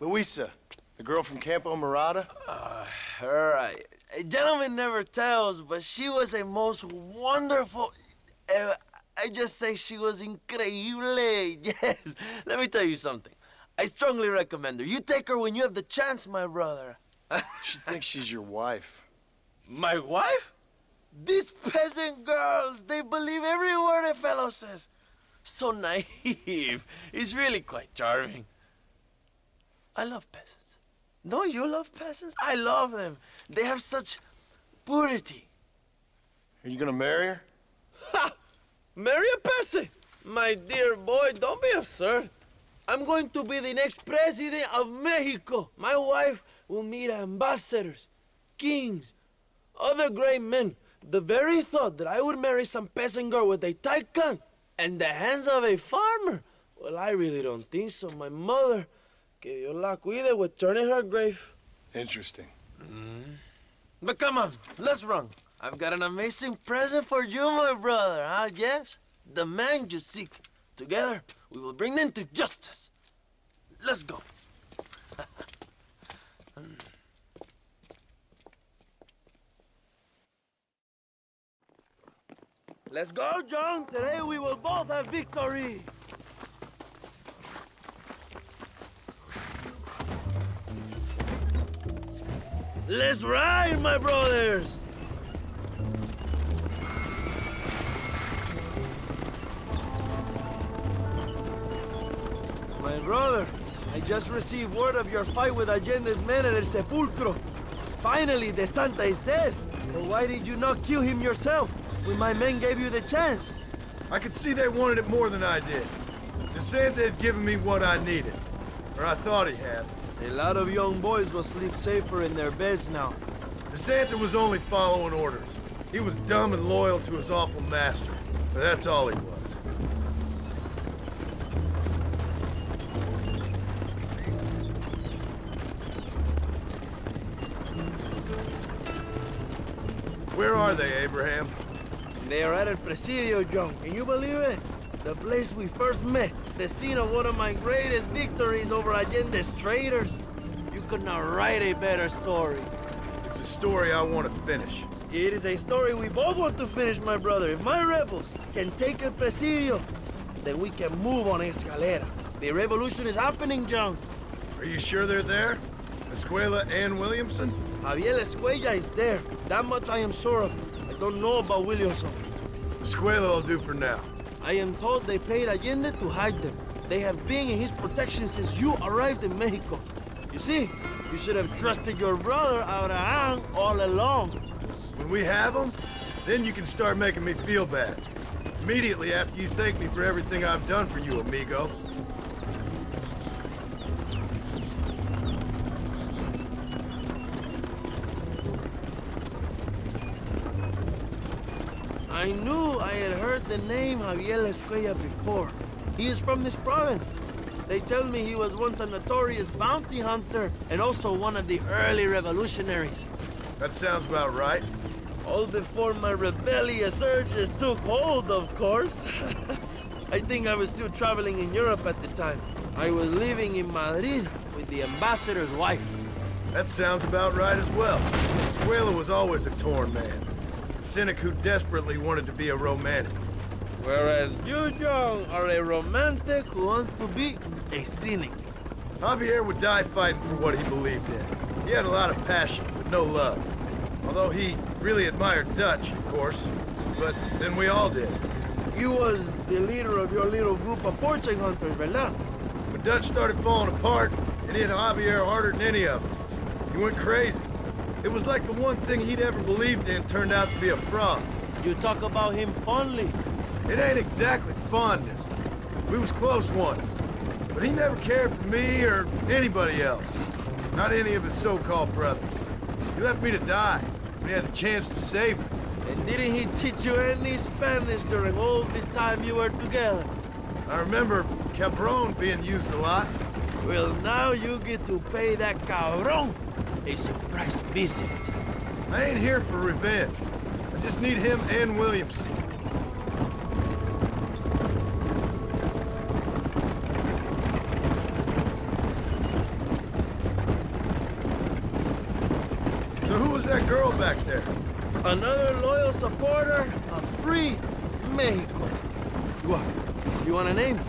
Luisa, the girl from Campo Murata? A gentleman never tells, but she was a most wonderful... I just say she was increíble. Yes. Let me tell you something. I strongly recommend her. You take her when you have the chance, my brother. She thinks she's your wife. My wife? These peasant girls, they believe every word a fellow says. So naive. It's really quite charming. I love peasants. Don't you love peasants? I love them. They have such purity. Are you gonna marry her? Ha! Marry a peasant? My dear boy, don't be absurd. I'm going to be the next president of Mexico. My wife will meet ambassadors, kings, other great men. The very thought that I would marry some peasant girl with a tight gun and the hands of a farmer, well, I really don't think so. My mother, que Dios la cuide, would turn in her grave. Interesting. But come on, let's run. I've got an amazing present for you, my brother, huh? Yes, the man you seek. Together, we will bring them to justice. Let's go. Let's go, John. Today we will both have victory. Let's ride, my brothers. My brother, I just received word of your fight with Allende's men at El Sepulcro. Finally, the Santa is dead. But why did you not kill him yourself when my men gave you the chance? I could see they wanted it more than I did. The Santa had given me what I needed. Or I thought he had. A lot of young boys will sleep safer in their beds now. The Santa was only following orders. He was dumb and loyal to his awful master. But that's all he was. Where are they, Abraham? They are at El Presidio, John. Can you believe it? The place we first met. The scene of one of my greatest victories over Allende's traitors. You could not write a better story. It's a story I want to finish. It is a story we both want to finish, my brother. If my rebels can take El Presidio, then we can move on Escalera. The revolution is happening, John. Are you sure they're there? Escuela and Williamson? Javier Escuella is there. That much I am sure of. I don't know about Williamson. Escuela will do for now. I am told they paid Allende to hide them. They have been in his protection since you arrived in Mexico. You see, you should have trusted your brother Abraham all along. When we have them, then you can start making me feel bad. Immediately after you thank me for everything I've done for you, amigo. I knew I had heard the name Javier Escuella before. He is from this province. They tell me he was once a notorious bounty hunter and also one of the early revolutionaries. That sounds about right. All before my rebellious urges took hold, of course. I think I was still traveling in Europe at the time. I was living in Madrid with the ambassador's wife. That sounds about right as well. Escuela was always a torn man. A cynic who desperately wanted to be a romantic. Whereas you, John, are a romantic who wants to be a cynic. Javier would die fighting for what he believed in. He had a lot of passion, but no love. Although he really admired Dutch, of course. But then we all did. You was the leader of your little group of fortune hunters, ¿verdad? When Dutch started falling apart, it hit Javier harder than any of us. He went crazy. It was like the one thing he'd ever believed in turned out to be a fraud. You talk about him fondly. It ain't exactly fondness. We was close once. But he never cared for me or anybody else. Not any of his so-called brothers. He left me to die when he had the chance to save me. And didn't he teach you any Spanish during all this time you were together? I remember cabron being used a lot. Well, now you get to pay that cabron a surprise visit. I ain't here for revenge. I just need him and Williamson. was that girl back there? Another loyal supporter of free Mexico. You want a name?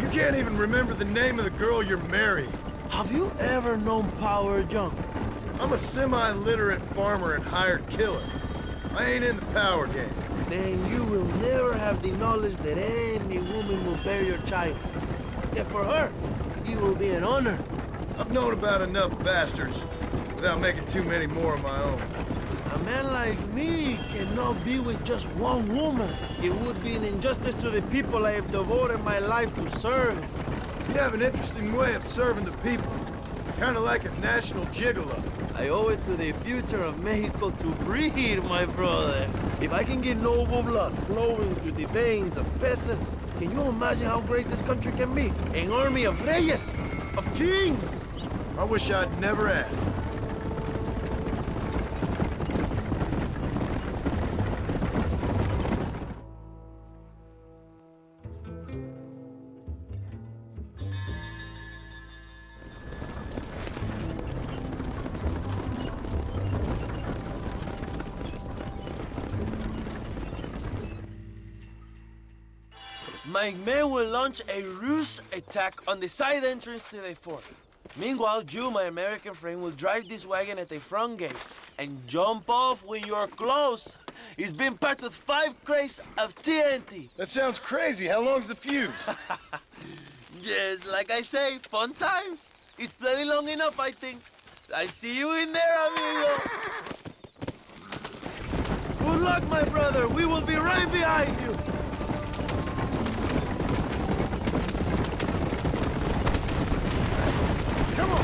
You can't even remember the name of the girl you're marrying. Have you ever known Power Young? I'm a semi-literate farmer and hired killer. I ain't in the power game. Then you will never have the knowledge that any woman will bear your child. Yet for her, it will be an honor. I've known about enough bastards without making too many more of my own. A man like me cannot be with just one woman. It would be an injustice to the people I have devoted my life to serve. You have an interesting way of serving the people. Kind of like a national gigolo. I owe it to the future of Mexico to breed, my brother. If I can get noble blood flowing through the veins of peasants, can you imagine how great this country can be? An army of reyes, of kings. I wish I'd never asked. My men will launch a ruse attack on the side entrance to the fort. Meanwhile, you, my American friend, will drive this wagon at the front gate and jump off when you're close. It's been packed with 5 crates of TNT. That sounds crazy. How long's the fuse? Yes, like I say, fun times. It's plenty long enough, I think. I see you in there, amigo. Good luck, my brother. We will be right behind you. Come on!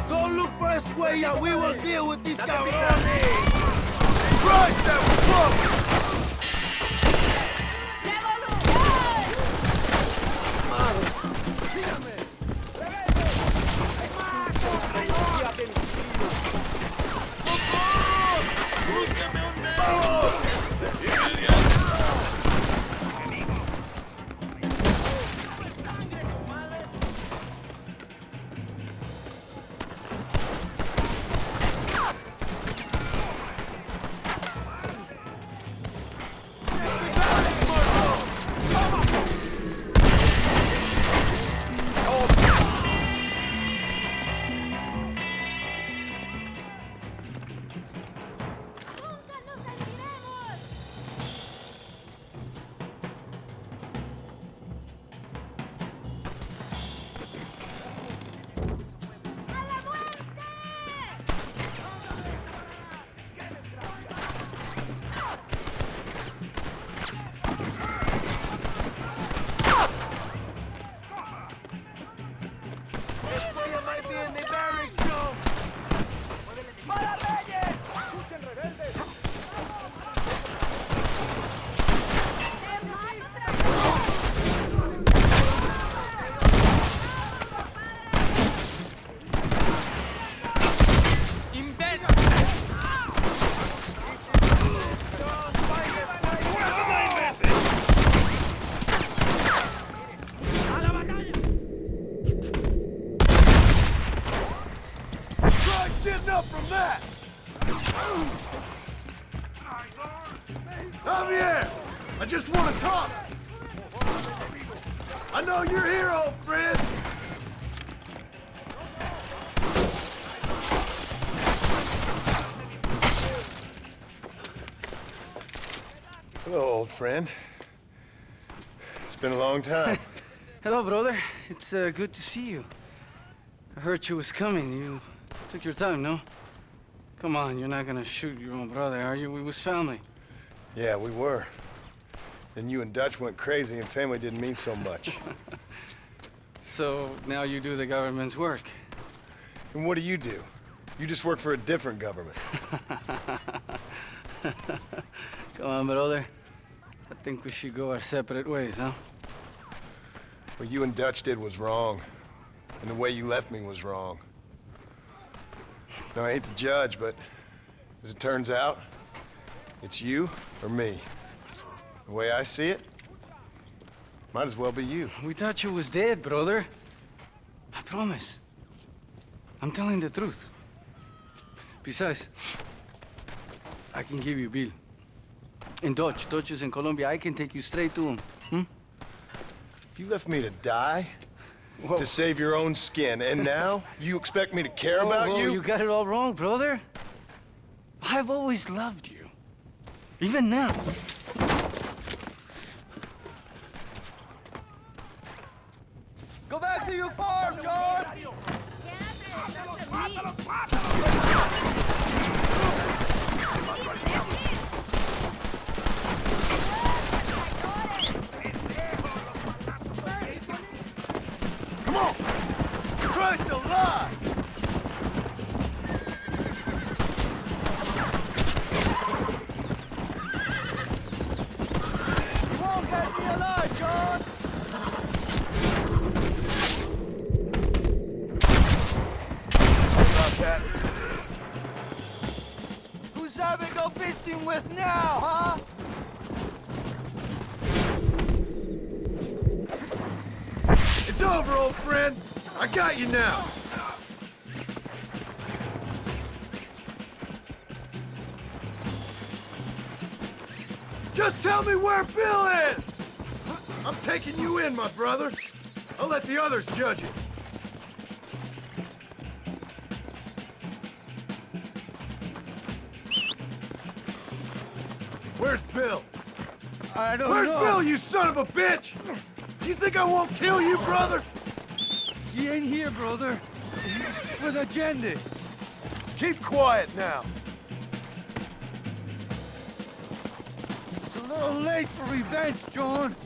Go look for Escuella. We will deal with these cabrones. Christ, that was close! Javier! I just want to talk! I know you're here, old friend! Hello, old friend. It's been a long time. Hello, brother. It's good to see you. I heard you was coming. You took your time, no? Come on, you're not gonna shoot your own brother, are you? We was family. Yeah, we were. Then you and Dutch went crazy and family didn't mean so much. So now you do the government's work. And what do? You just work for a different government. Come on, brother. I think we should go our separate ways, huh? What you and Dutch did was wrong. And the way you left me was wrong. Now, I hate to judge, but as it turns out, it's you or me. The way I see it, might as well be you. We thought you was dead, brother. I promise. I'm telling the truth. Besides, I can give you Bill. In Dutch. Dutch is in Colombia. I can take you straight to him. Hmm? You left me to die? Whoa. To save your own skin, and now you expect me to care about you? You got it all wrong, brother. I've always loved you. Even now. Go back to your farm, George! Come on! Christ alive! You won't get me alive, John! That. Who's having go fisting with now, huh? It's over, old friend. I got you now. Just tell me where Bill is! I'm taking you in, my brother. I'll let the others judge it. Where's Bill? I don't Where's know. Bill, you son of a bitch? You think I won't kill you, brother? He ain't here, brother. He's with agenda. Keep quiet now. It's a little late for revenge, John.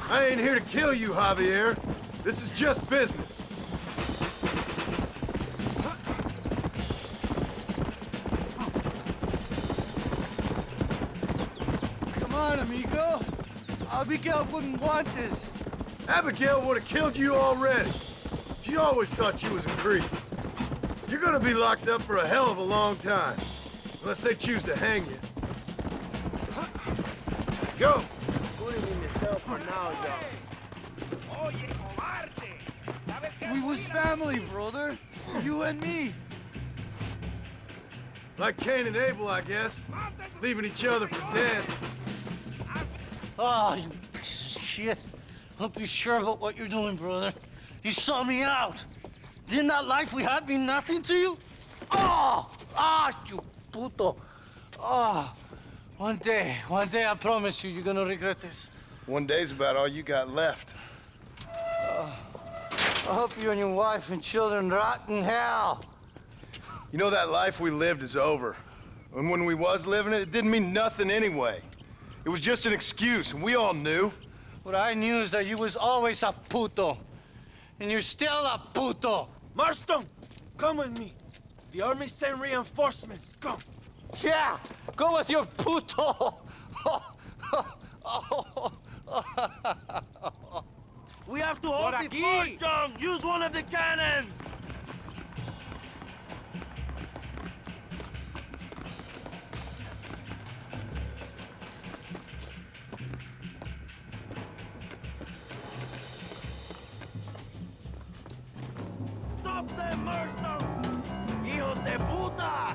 I ain't here to kill you, Javier. This is just business. Come on, amigo. Abigail wouldn't want this. Abigail would have killed you already. She always thought you was a creep. You're gonna be locked up for a hell of a long time. Unless they choose to hang you. Go! Put him in the cell for now, John. We was family, brother. You and me. Like Cain and Abel, I guess. Leaving each other for dead. Oh, you piece of shit. Hope you're sure about what you're doing, brother. You saw me out. Didn't that life we had mean nothing to you? Oh! Ah, you puto. Oh, one day, I promise you, you're gonna regret this. One day's about all you got left. I hope you and your wife and children rot in hell. You know, that life we lived is over. And when we was living it, it didn't mean nothing anyway. It was just an excuse, and we all knew. What I knew is that you was always a puto. And you're still a puto. Marston, come with me. The army sent reinforcements. Come. Yeah, go with your puto. We have to hold the fort, John. Use one of the cannons. Stop them, Marston! Hijos de puta!